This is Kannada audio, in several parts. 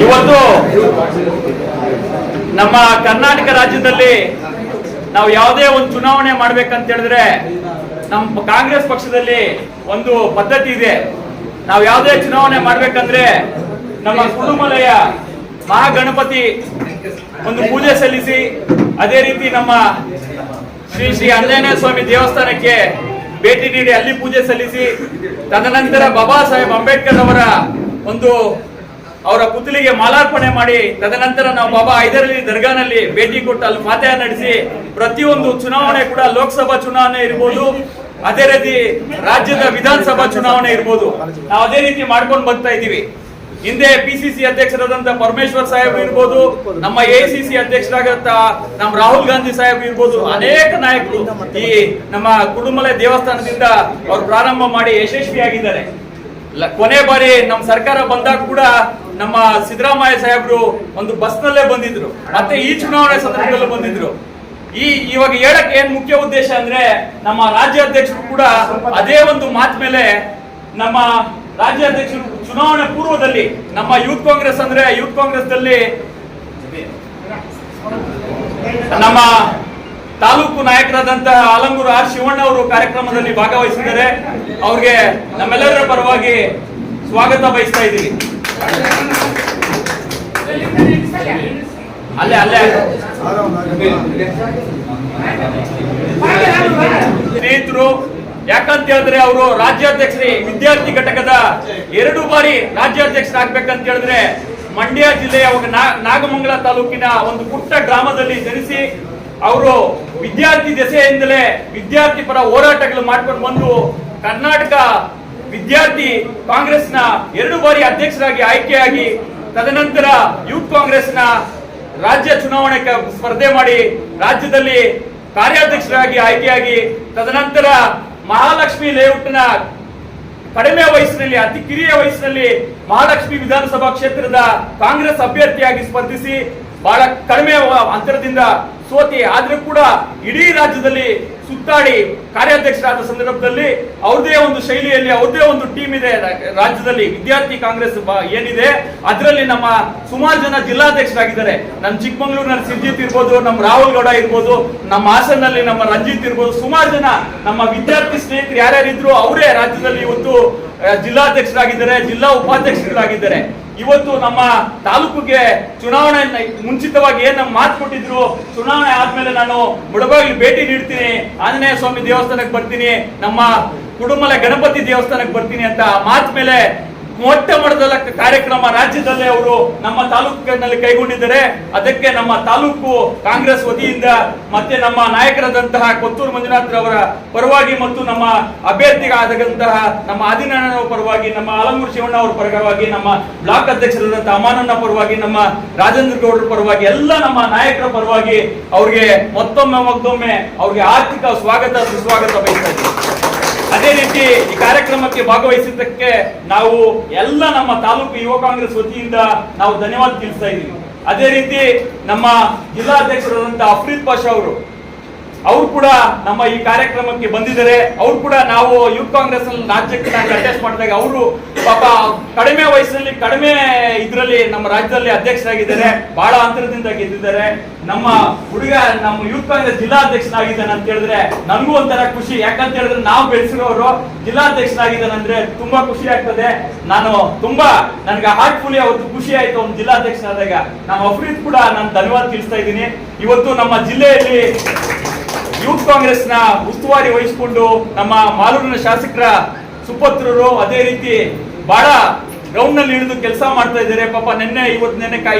ಇವತ್ತು ನಮ್ಮ ಕರ್ನಾಟಕ ರಾಜ್ಯದಲ್ಲಿ ನಾವು ಯಾವುದೇ ಒಂದು ಚುನಾವಣೆ ಮಾಡ್ಬೇಕಂತ ಹೇಳಿದ್ರೆ ನಮ್ಮ ಕಾಂಗ್ರೆಸ್ ಪಕ್ಷದಲ್ಲಿ ಒಂದು ಪದ್ಧತಿ ಇದೆ. ನಾವು ಯಾವುದೇ ಚುನಾವಣೆ ಮಾಡ್ಬೇಕಂದ್ರೆ ನಮ್ಮ ಕುಟುಂಬಲಯ ಮಹಾಗಣಪತಿ ಒಂದು ಪೂಜೆ ಸಲ್ಲಿಸಿ, ಅದೇ ರೀತಿ ನಮ್ಮ ಶ್ರೀ ಶ್ರೀ ಆಂಜನೇಯ ಸ್ವಾಮಿ ದೇವಸ್ಥಾನಕ್ಕೆ ಭೇಟಿ ನೀಡಿ ಅಲ್ಲಿ ಪೂಜೆ ಸಲ್ಲಿಸಿ, ತದನಂತರ ಬಾಬಾ ಸಾಹೇಬ್ ಅಂಬೇಡ್ಕರ್ ಅವರ ಪುತ್ಲಿಗೆ ಮಾಲಾರ್ಪಣೆ ಮಾಡಿ, ತದನಂತರ ನಾವು ಬಾಬಾ ಹೈದರಾಲಿ ದರ್ಗಾನಲ್ಲಿ ಭೇಟಿ ಕೊಟ್ಟು ಅಲ್ಲಿ ಫಾತಿಹಾ ನಡೆಸಿ, ಪ್ರತಿಯೊಂದು ಚುನಾವಣೆ ಕೂಡ ಲೋಕಸಭಾ ಚುನಾವಣೆ ಇರ್ಬೋದು, ಅದೇ ರೀತಿ ರಾಜ್ಯದ ವಿಧಾನಸಭಾ ಚುನಾವಣೆ ಇರ್ಬೋದು, ನಾವು ಅದೇ ರೀತಿ ಮಾಡ್ಕೊಂಡು ಬರ್ತಾ ಇದೀವಿ. ಹಿಂದೆ ಪಿಸಿಸಿ ಅಧ್ಯಕ್ಷರಾದಂತ ಪರಮೇಶ್ವರ್ ಸಾಹೇಬ್ ಇರ್ಬೋದು, ನಮ್ಮ ಎಐಸಿಸಿ ಅಧ್ಯಕ್ಷರಾದಂತ ನಮ್ಮ ರಾಹುಲ್ ಗಾಂಧಿ ಸಾಹೇಬ್ ಇರ್ಬೋದು, ಅನೇಕ ನಾಯಕರು ಈ ನಮ್ಮ ಕುಡುಮಲೆ ದೇವಸ್ಥಾನದಿಂದ ಅವರು ಪ್ರಾರಂಭ ಮಾಡಿ ಯಶಸ್ವಿಯಾಗಿದ್ದಾರೆ. ಕೊನೆ ಬಾರಿ ನಮ್ಮ ಸರ್ಕಾರ ಬಂದಾಗ ಕೂಡ ನಮ್ಮ ಸಿದ್ದರಾಮಯ್ಯ ಸಾಹೇಬ್ರು ಒಂದು ಬಸ್ ನಲ್ಲೇ ಬಂದಿದ್ರು, ಮತ್ತೆ ಈ ಚುನಾವಣೆ ಸಂದರ್ಭದಲ್ಲೂ ಬಂದಿದ್ರು. ಇವಾಗ ಹೇಳಕ್ ಏನ್ ಮುಖ್ಯ ಉದ್ದೇಶ ಅಂದ್ರೆ, ನಮ್ಮ ರಾಜ್ಯಾಧ್ಯಕ್ಷರು ಕೂಡ ಅದೇ ಒಂದು ಮಾತು ಮೇಲೆ ನಮ್ಮ ರಾಜ್ಯಾಧ್ಯಕ್ಷರು ಚುನಾವಣೆ ಪೂರ್ವದಲ್ಲಿ ನಮ್ಮ ಯೂತ್ ಕಾಂಗ್ರೆಸ್ ಅಂದ್ರೆ ಯೂತ್ ಕಾಂಗ್ರೆಸ್ ದಲ್ಲಿ ನಮ್ಮ ತಾಲೂಕು ನಾಯಕರಾದಂತಹ ಆಲಂಗೂರು ಆರ್ ಶಿವಣ್ಣ ಅವರು ಕಾರ್ಯಕ್ರಮದಲ್ಲಿ ಭಾಗವಹಿಸಿದ್ದಾರೆ. ಅವ್ರಿಗೆ ನಮ್ಮೆಲ್ಲರ ಪರವಾಗಿ ಸ್ವಾಗತ ಬಯಸ್ತಾ ಇದ್ದೀವಿ. ಅಲ್ಲೇ ಸ್ನೇಹಿತರು, ಯಾಕಂತ ಹೇಳಿದ್ರೆ ಅವರು ರಾಜ್ಯಾಧ್ಯಕ್ಷರೇ ವಿದ್ಯಾರ್ಥಿ ಘಟಕದ 2 ಬಾರಿ ರಾಜ್ಯಾಧ್ಯಕ್ಷರಾಗಬೇಕಂತ ಹೇಳಿದ್ರೆ ಮಂಡ್ಯ ಜಿಲ್ಲೆಯ ನಾಗಮಂಗಲ ತಾಲೂಕಿನ ಒಂದು ಪುಟ್ಟ ಗ್ರಾಮದಲ್ಲಿ ಜನಿಸಿ ಅವರು ವಿದ್ಯಾರ್ಥಿ ದೆಸೆಯಿಂದಲೇ ವಿದ್ಯಾರ್ಥಿ ಪರ ಹೋರಾಟಗಳು ಮಾಡ್ಕೊಂಡು ಬಂದು ಕರ್ನಾಟಕ ವಿದ್ಯಾರ್ಥಿ ಕಾಂಗ್ರೆಸ್ನ 2 ಬಾರಿ ಅಧ್ಯಕ್ಷರಾಗಿ ಆಯ್ಕೆಯಾಗಿ, ತದನಂತರ ಯೂತ್ ಕಾಂಗ್ರೆಸ್ನ ರಾಜ್ಯ ಚುನಾವಣೆ ಸ್ಪರ್ಧೆ ಮಾಡಿ ರಾಜ್ಯದಲ್ಲಿ ಕಾರ್ಯಾಧ್ಯಕ್ಷರಾಗಿ ಆಯ್ಕೆಯಾಗಿ, ತದನಂತರ ಮಹಾಲಕ್ಷ್ಮಿ ಲೇಔಟ್ನ ಕಡಿಮೆ ವಯಸ್ಸಿನಲ್ಲಿ ಅತಿ ಕಿರಿಯ ವಯಸ್ಸಿನಲ್ಲಿ ಮಹಾಲಕ್ಷ್ಮಿ ವಿಧಾನಸಭಾ ಕ್ಷೇತ್ರದ ಕಾಂಗ್ರೆಸ್ ಅಭ್ಯರ್ಥಿಯಾಗಿ ಸ್ಪರ್ಧಿಸಿ ಬಹಳ ಕಡಿಮೆ ಅಂತರದಿಂದ ಸೋತಿ, ಆದ್ರೂ ಕೂಡ ಇಡೀ ರಾಜ್ಯದಲ್ಲಿ ಸುತ್ತಾಡಿ ಕಾರ್ಯಾಧ್ಯಕ್ಷರಾದ ಸಂದರ್ಭದಲ್ಲಿ ಅವ್ರದೇ ಒಂದು ಶೈಲಿಯಲ್ಲಿ ಅವ್ರದೇ ಒಂದು ಟೀಮ್ ಇದೆ. ರಾಜ್ಯದಲ್ಲಿ ವಿದ್ಯಾರ್ಥಿ ಕಾಂಗ್ರೆಸ್ ಏನಿದೆ ಅದರಲ್ಲಿ ನಮ್ಮ ಸುಮಾರು ಜನ ಜಿಲ್ಲಾಧ್ಯಕ್ಷರಾಗಿದ್ದಾರೆ. ನಮ್ಮ ಚಿಕ್ಕಮಂಗ್ಳೂರಿನಲ್ಲಿ ಸಿರ್ಜಿತ್ ಇರ್ಬೋದು, ನಮ್ಮ ರಾಹುಲ್ ಗೌಡ ಇರ್ಬೋದು, ನಮ್ಮ ಹಾಸನಲ್ಲಿ ನಮ್ಮ ರಂಜಿತ್ ಇರ್ಬೋದು, ಸುಮಾರು ಜನ ನಮ್ಮ ವಿದ್ಯಾರ್ಥಿ ಸ್ನೇಹಿತರು ಯಾರ್ಯಾರಿದ್ರು ಅವರೇ ರಾಜ್ಯದಲ್ಲಿ ಇವತ್ತು ಜಿಲ್ಲಾಧ್ಯಕ್ಷರಾಗಿದ್ದಾರೆ, ಜಿಲ್ಲಾ ಉಪಾಧ್ಯಕ್ಷರಾಗಿದ್ದಾರೆ. ಇವತ್ತು ನಮ್ಮ ತಾಲೂಕಿಗೆ ಚುನಾವಣೆ ಮುಂಚಿತವಾಗಿ ಏನ್ ನಮ್ಗೆ ಮಾತು ಕೊಟ್ಟಿದ್ರು, ಚುನಾವಣೆ ಆದ್ಮೇಲೆ ನಾನು ಮುಡಬಾಗಿಲು ಭೇಟಿ ನೀಡ್ತೀನಿ, ಆಂಜನೇಯ ಸ್ವಾಮಿ ದೇವಸ್ಥಾನಕ್ಕೆ ಬರ್ತೀನಿ, ನಮ್ಮ ಕುಡುಮಲೆ ಗಣಪತಿ ದೇವಸ್ಥಾನಕ್ಕೆ ಬರ್ತೀನಿ ಅಂತ ಮಾತು ಮೇಲೆ ಮೊಟ್ಟ ಮೊದಲ ಕಾರ್ಯಕ್ರಮ ರಾಜ್ಯದಲ್ಲೇ ಅವರು ನಮ್ಮ ತಾಲೂಕಿನಲ್ಲಿ ಕೈಗೊಂಡಿದ್ದಾರೆ. ಅದಕ್ಕೆ ನಮ್ಮ ತಾಲೂಕು ಕಾಂಗ್ರೆಸ್ ವತಿಯಿಂದ ಮತ್ತೆ ನಮ್ಮ ನಾಯಕರಾದಂತಹ ಕೊತ್ತೂರು ಮಂಜುನಾಥ್ ಅವರ ಪರವಾಗಿ ಮತ್ತು ನಮ್ಮ ಅಭ್ಯರ್ಥಿಗಾದಂತಹ ನಮ್ಮ ಆದಿನಾರಾಯಣ ಪರವಾಗಿ, ನಮ್ಮ ಆಲಂಗೂರು ಶಿವಣ್ಣ ಅವರ ಪರವಾಗಿ, ನಮ್ಮ ಬ್ಲಾಕ್ ಅಧ್ಯಕ್ಷರಾದಂತಹ ಅಮಾನಣ್ಣ ಪರವಾಗಿ, ನಮ್ಮ ರಾಜೇಂದ್ರ ಗೌಡರ ಪರವಾಗಿ, ಎಲ್ಲ ನಮ್ಮ ನಾಯಕರ ಪರವಾಗಿ ಅವ್ರಿಗೆ ಮತ್ತೊಮ್ಮೆ ಅವ್ರಿಗೆ ಆರ್ಥಿಕ ಸ್ವಾಗತ ಸುಸ್ವಾಗತ ಬಯಸ್ತಾ ಇದ್ದೀವಿ. ಅದೇ ರೀತಿ ಈ ಕಾರ್ಯಕ್ರಮಕ್ಕೆ ಭಾಗವಹಿಸಿದ್ದಕ್ಕೆ ನಾವು ಎಲ್ಲ ನಮ್ಮ ತಾಲೂಕು ಯುವ ಕಾಂಗ್ರೆಸ್ ವತಿಯಿಂದ ನಾವು ಧನ್ಯವಾದ ತಿಳಿಸ್ತಾ ಇದ್ದೀವಿ. ಅದೇ ರೀತಿ ನಮ್ಮ ಜಿಲ್ಲಾಧ್ಯಕ್ಷರಾದಂತಹ ಅಫ್ರೀದ್ ಪಾಷಾ ಅವರು ಕೂಡ ನಮ್ಮ ಈ ಕಾರ್ಯಕ್ರಮಕ್ಕೆ ಬಂದಿದ್ದಾರೆ. ಅವ್ರು ಕೂಡ ನಾವು ಯೂತ್ ಕಾಂಗ್ರೆಸ್ ರಾಜ್ಯಕ್ಕೆ ಕಂಟೆಸ್ಟ್ ಮಾಡಿದಾಗ ಅವರು ಪಾಪ ಕಡಿಮೆ ವಯಸ್ಸಿನಲ್ಲಿ ಕಡಿಮೆ ಇದರಲ್ಲಿ ನಮ್ಮ ರಾಜ್ಯದಲ್ಲಿ ಅಧ್ಯಕ್ಷರಾಗಿದ್ದಾರೆ, ಬಹಳ ಅಂತರದಿಂದ ಗೆದ್ದಿದ್ದಾರೆ. ನಮ್ಮ ಹುಡುಗ ನಮ್ಮ ಯೂತ್ ಕಾಂಗ್ರೆಸ್ ಜಿಲ್ಲಾಧ್ಯಕ್ಷನಾಗಿದ್ದಾನೆ ಅಂತ ಹೇಳಿದ್ರೆ ನಮಗೂ ಒಂಥರ ಖುಷಿ. ಯಾಕಂತ ಹೇಳಿದ್ರೆ ನಾವು ಬೆಳೆಸಿರೋರು ಜಿಲ್ಲಾಧ್ಯಕ್ಷನಾಗಿದ್ದಾನೆ ಅಂದ್ರೆ ತುಂಬಾ ಖುಷಿ ಆಗ್ತದೆ. ನನಗೆ ಹಾರ್ಟ್ಫುಲಿ ಅವತ್ತು ಖುಷಿ ಆಯ್ತು ಒಂದು ಜಿಲ್ಲಾಧ್ಯಕ್ಷನಾದಾಗ. ನಮ್ಮ ಅಫ್ರೀದ್ ಕೂಡ ನಾನು ಧನ್ಯವಾದ ತಿಳಿಸ್ತಾ ಇದ್ದೀನಿ. ಇವತ್ತು ನಮ್ಮ ಜಿಲ್ಲೆಯಲ್ಲಿ ಯೂತ್ ಕಾಂಗ್ರೆಸ್ನ ಉಸ್ತುವಾರಿ ವಹಿಸಿಕೊಂಡು ನಮ್ಮ ಮಾಲೂರಿನ ಶಾಸಕರ ಸುಪುತ್ರರು ಅದೇ ರೀತಿ ಬಹಳ ಗ್ರೌಂಡ್ ನಲ್ಲಿ ಇಳಿದು ಕೆಲಸ ಮಾಡ್ತಾ ಇದ್ದಾರೆ. ಪಾಪ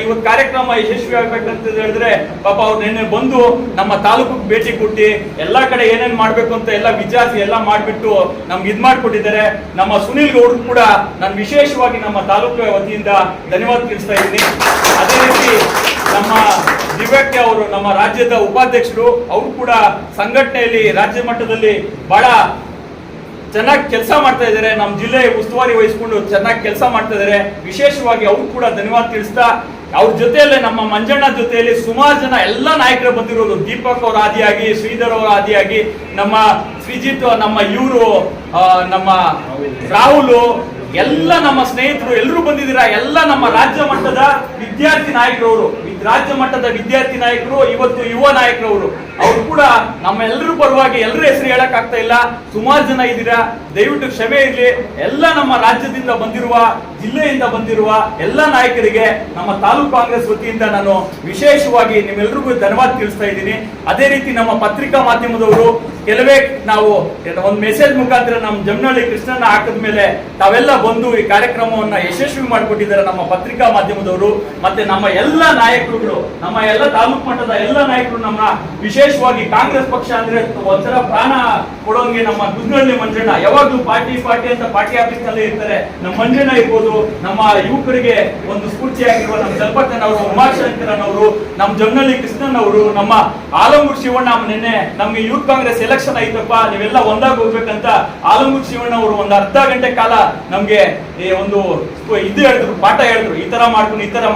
ಇವತ್ತು ಕಾರ್ಯಕ್ರಮ ಯಶಸ್ವಿ ಆಗ್ಬೇಕಂತ ಹೇಳಿದ್ರೆ ಪಾಪ ಅವ್ರು ನಿನ್ನೆ ಬಂದು ನಮ್ಮ ತಾಲೂಕಿಗೆ ಭೇಟಿ ಕೊಟ್ಟು ಎಲ್ಲಾ ಕಡೆ ಏನೇನ್ ಮಾಡ್ಬೇಕು ಅಂತ ಎಲ್ಲ ವಿಚಾರಿಸಿ ಎಲ್ಲ ಮಾಡ್ಬಿಟ್ಟು ನಮ್ಗೆ ಇದ್ ಮಾಡ್ಕೊಟ್ಟಿದ್ದಾರೆ. ನಮ್ಮ ಸುನಿಲ್ ಗೌಡ್ರು ಕೂಡ ನಾನು ವಿಶೇಷವಾಗಿ ನಮ್ಮ ತಾಲೂಕು ವತಿಯಿಂದ ಧನ್ಯವಾದ ತಿಳಿಸ್ತಾ ಇದ್ದೀನಿ. ಅದೇ ರೀತಿ ನಮ್ಮ ದಿವ್ಯಕ್ಕೆ ಅವರು ನಮ್ಮ ರಾಜ್ಯದ ಉಪಾಧ್ಯಕ್ಷರು, ಅವರು ಕೂಡ ಸಂಘಟನೆಯಲ್ಲಿ ರಾಜ್ಯ ಮಟ್ಟದಲ್ಲಿ ಬಹಳ ಚೆನ್ನಾಗಿ ಕೆಲಸ ಮಾಡ್ತಾ ಇದ್ದಾರೆ. ನಮ್ಮ ಜಿಲ್ಲೆ ಉಸ್ತುವಾರಿ ವಹಿಸಿಕೊಂಡು ಚೆನ್ನಾಗಿ ಕೆಲಸ ಮಾಡ್ತಾ ಇದ್ದಾರೆ. ವಿಶೇಷವಾಗಿ ಅವ್ರು ಕೂಡ ಧನ್ಯವಾದ ತಿಳಿಸ್ತಾ, ಅವ್ರ ಜೊತೆಯಲ್ಲೇ ನಮ್ಮ ಮಂಜಣ್ಣ ಜೊತೆಯಲ್ಲಿ ಸುಮಾರು ಜನ ಎಲ್ಲ ನಾಯಕರು ಬಂದಿರೋದು. ದೀಪಕ್ ಅವರ ಆದಿಯಾಗಿ, ಶ್ರೀಧರ್ ಅವರ ಆದಿಯಾಗಿ, ನಮ್ಮ ಶ್ರೀಜಿತ್, ನಮ್ಮ ಇವರು ನಮ್ಮ ರಾಹುಲ್, ಎಲ್ಲ ನಮ್ಮ ಸ್ನೇಹಿತರು ಎಲ್ಲರೂ ಬಂದಿದ್ದೀರಾ. ಎಲ್ಲ ನಮ್ಮ ರಾಜ್ಯ ಮಟ್ಟದ ವಿದ್ಯಾರ್ಥಿ ನಾಯಕರವರು, ರಾಜ್ಯ ಮಟ್ಟದ ವಿದ್ಯಾರ್ಥಿ ನಾಯಕರು, ಇವತ್ತು ಯುವ ನಾಯಕರವರು, ಅವರು ಕೂಡ ನಮ್ಮೆಲ್ಲರೂ ಪರವಾಗಿ ಎಲ್ಲರ ಹೆಸರು ಹೇಳಕ್ ಆಗ್ತಾ ಇಲ್ಲ, ಸುಮಾರು ಜನ ಇದ್ದೀರಾ, ದಯವಿಟ್ಟು ಕ್ಷಮೆ ಇರಲಿ. ಎಲ್ಲ ನಮ್ಮ ರಾಜ್ಯದಿಂದ ಬಂದಿರುವ, ಜಿಲ್ಲೆಯಿಂದ ಬಂದಿರುವ ಎಲ್ಲ ನಾಯಕರಿಗೆ ನಮ್ಮ ತಾಲೂಕು ಕಾಂಗ್ರೆಸ್ ವತಿಯಿಂದ ನಾನು ವಿಶೇಷವಾಗಿ ನಿಮ್ಮೆಲ್ಲರಿಗೂ ಧನ್ಯವಾದ ತಿಳಿಸ್ತಾ ಇದ್ದೀನಿ. ಅದೇ ರೀತಿ ನಮ್ಮ ಪತ್ರಿಕಾ ಮಾಧ್ಯಮದವರು ಕೆಲವೇ ನಾವು ಒಂದು ಮೆಸೇಜ್ ಮುಖಾಂತರ ನಮ್ಮ ಜಮನಹಳ್ಳಿ ಕೃಷ್ಣನ ಹಾಕಿದ ಮೇಲೆ ತಾವೆಲ್ಲ ಬಂದು ಈ ಕಾರ್ಯಕ್ರಮವನ್ನ ಯಶಸ್ವಿ ಮಾಡಿಕೊಟ್ಟಿದ್ದಾರೆ ನಮ್ಮ ಪತ್ರಿಕಾ ಮಾಧ್ಯಮದವರು. ಮತ್ತೆ ನಮ್ಮ ಎಲ್ಲ ನಾಯಕರುಗಳು, ನಮ್ಮ ಎಲ್ಲ ತಾಲೂಕು ಮಟ್ಟದ ಎಲ್ಲ ನಾಯಕರು, ನಮ್ಮ ವಿಶೇಷವಾಗಿ ಕಾಂಗ್ರೆಸ್ ಪಕ್ಷ ಅಂದ್ರೆ ಒಂಥರ ಪ್ರಾಣ ಕೊಡೋಂಗೆ ನಮ್ಮ ದುಗ್ನಹಳ್ಳಿ ಮಂಜಣ್ಣ, ಯಾವಾಗ್ಲೂ ಪಾರ್ಟಿ ಅಂತ ಪಾರ್ಟಿ ಆಫೀಸ್ ನಲ್ಲಿ ಇರ್ತಾರೆ. ನಮ್ಮ ಮಂಜಣ್ಣ ಇರ್ಬೋದು, ನಮ್ಮ ಯುವಕರಿಗೆ ಒಂದು ಸ್ಫೂರ್ತಿಯಾಗಿರುವ ನಮ್ಮ ಜಲಪಟ್ಟಣ ಅವರು, ಉಮಾಶಂಕರನ್ ಅವರು, ನಮ್ಮ ಜಮನಹಳ್ಳಿ ಕೃಷ್ಣನ್ ಅವರು, ನಮ್ಮ ಆಲಂಗೂರು ಶಿವಣ್ಣ, ನಿನ್ನೆ ನಮ್ಗೆ ಯೂತ್ ಕಾಂಗ್ರೆಸ್ ಎಲೆಕ್ಷನ್ ಆಯ್ತಪ್ಪ, ನೀವೆಲ್ಲ ಒಂದಾಗಿ ಹೋಗ್ಬೇಕಂತ ಆಲಂಗೂರು ಶಿವಣ್ಣ ಅವರು ಒಂದು ಅರ್ಧ ಗಂಟೆ ಕಾಲ ನಮ್ಗೆ ಒಂದು ಇದು ಹೇಳಿದ್ರು, ಪಾಠ ಹೇಳಿದ್ರು, ಈ ತರ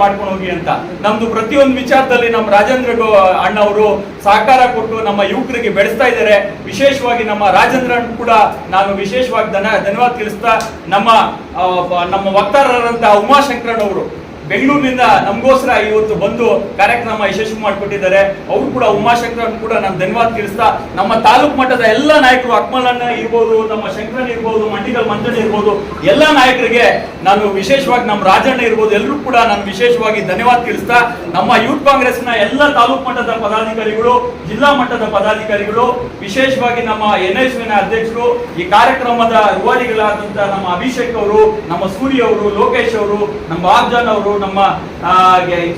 ಮಾಡ್ಕೊಂಡು ಹೋಗಿ ಅಂತ. ನಮ್ದು ಪ್ರತಿಯೊಂದು ವಿಚಾರದಲ್ಲಿ ನಮ್ಮ ರಾಜೇಂದ್ರ ಅಣ್ಣ ಅವರು ಸಹಕಾರ ಕೊಟ್ಟು ನಮ್ಮ ಯುವಕರಿಗೆ ಬೆಳೆಸ್ತಾ ಇದ್ದಾರೆ. ವಿಶೇಷವಾಗಿ ನಮ್ಮ ರಾಜೇಂದ್ರ ಕೂಡ ನಾನು ವಿಶೇಷವಾಗಿ ಧನ್ಯವಾದ ತಿಳಿಸ್ತಾ, ನಮ್ಮ ವಕ್ತಾರರಂತಹ ಉಮಾಶಂಕರನ್ ಅವರು ಬೆಂಗಳೂರಿನಿಂದ ನಮಗೋಸ್ಕರ ಇವತ್ತು ಬಂದು ಕಾರ್ಯಕ್ರಮ ಯಶಸ್ವಿ ಮಾಡಿಕೊಟ್ಟಿದ್ದಾರೆ. ಅವರು ಕೂಡ ಉಮಾಶಂಕರನ್ ಕೂಡ ನಾನು ಧನ್ಯವಾದ ತಿಳಿಸ್ತಾ, ನಮ್ಮ ತಾಲೂಕು ಮಟ್ಟದ ಎಲ್ಲ ನಾಯಕರು, ಅಕ್ಮಲಣ್ಣ ಇರ್ಬೋದು, ನಮ್ಮ ಶಂಕರನ್ ಇರ್ಬೋದು, ಮಂಡಿಗಲ್ ಮಂಜಣ್ಣ ಇರ್ಬೋದು, ಎಲ್ಲ ನಾಯಕರಿಗೆ ನಾನು ವಿಶೇಷವಾಗಿ, ನಮ್ಮ ರಾಜಣ್ಣ ಇರ್ಬೋದು, ಎಲ್ಲರೂ ಕೂಡ ನಾನು ವಿಶೇಷವಾಗಿ ಧನ್ಯವಾದ ತಿಳಿಸ್ತಾ, ನಮ್ಮ ಯೂತ್ ಕಾಂಗ್ರೆಸ್ನ ಎಲ್ಲ ತಾಲೂಕು ಮಟ್ಟದ ಪದಾಧಿಕಾರಿಗಳು, ಜಿಲ್ಲಾ ಮಟ್ಟದ ಪದಾಧಿಕಾರಿಗಳು, ವಿಶೇಷವಾಗಿ ನಮ್ಮ NSUನ ಅಧ್ಯಕ್ಷರು, ಈ ಕಾರ್ಯಕ್ರಮದ ರೂವಾರಿಗಳಾದಂತ ನಮ್ಮ ಅಭಿಷೇಕ್ ಅವರು, ನಮ್ಮ ಸೂರ್ಯ ಅವರು, ಲೋಕೇಶ್ ಅವರು, ನಮ್ಮ ಆಫ್ಜಾನ್ ಅವರು, ನಮ್ಮ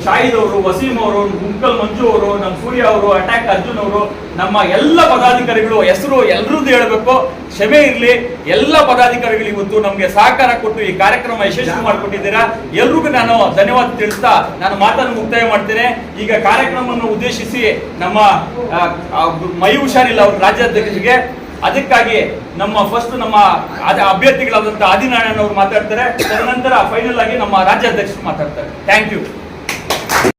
ಶಾಹಿದ್ ಅವರು, ವಸೀಂ ಅವರು, ಮುಕ್ಕಲ್ ಮಂಜು ಅವರು, ನಮ್ಮ ಸೂರ್ಯ ಅವರು, ಅಟ್ಯಾಕ್ ಅರ್ಜುನ್ ಅವರು, ನಮ್ಮ ಎಲ್ಲ ಪದಾಧಿಕಾರಿಗಳು ಹೆಸರು ಎಲ್ಲರದ್ದು ಹೇಳಬೇಕು, ಕ್ಷಮೆ ಇರಲಿ. ಎಲ್ಲ ಪದಾಧಿಕಾರಿಗಳು ಇವತ್ತು ನಮ್ಗೆ ಸಹಕಾರ ಕೊಟ್ಟು ಈ ಕಾರ್ಯಕ್ರಮ ಯಶಸ್ವಿ ಮಾಡಿಕೊಟ್ಟಿದ್ದೀರಾ. ಎಲ್ರಿಗೂ ನಾನು ಧನ್ಯವಾದ ತಿಳಿಸ್ತಾ ನಾನು ಮಾತನ್ನು ಮುಕ್ತಾಯ ಮಾಡ್ತೇನೆ. ಈಗ ಕಾರ್ಯಕ್ರಮವನ್ನು ಉದ್ದೇಶಿಸಿ ನಮ್ಮ ಮೈ ಹುಷಾರಿಲ್ಲ ಅವ್ರ ರಾಜ್ಯಾಧ್ಯಕ್ಷರಿಗೆ, ಅದಕ್ಕಾಗಿ ನಮ್ಮ ಅಭ್ಯರ್ಥಿಗಳಾದಂತಹ ಆದಿನಾರಾಯಣ ಅವರು ಮಾತಾಡ್ತಾರೆ. ತದನಂತರ ಫೈನಲ್ ಆಗಿ ನಮ್ಮ ರಾಜ್ಯಾಧ್ಯಕ್ಷರು ಮಾತಾಡ್ತಾರೆ. Thank you.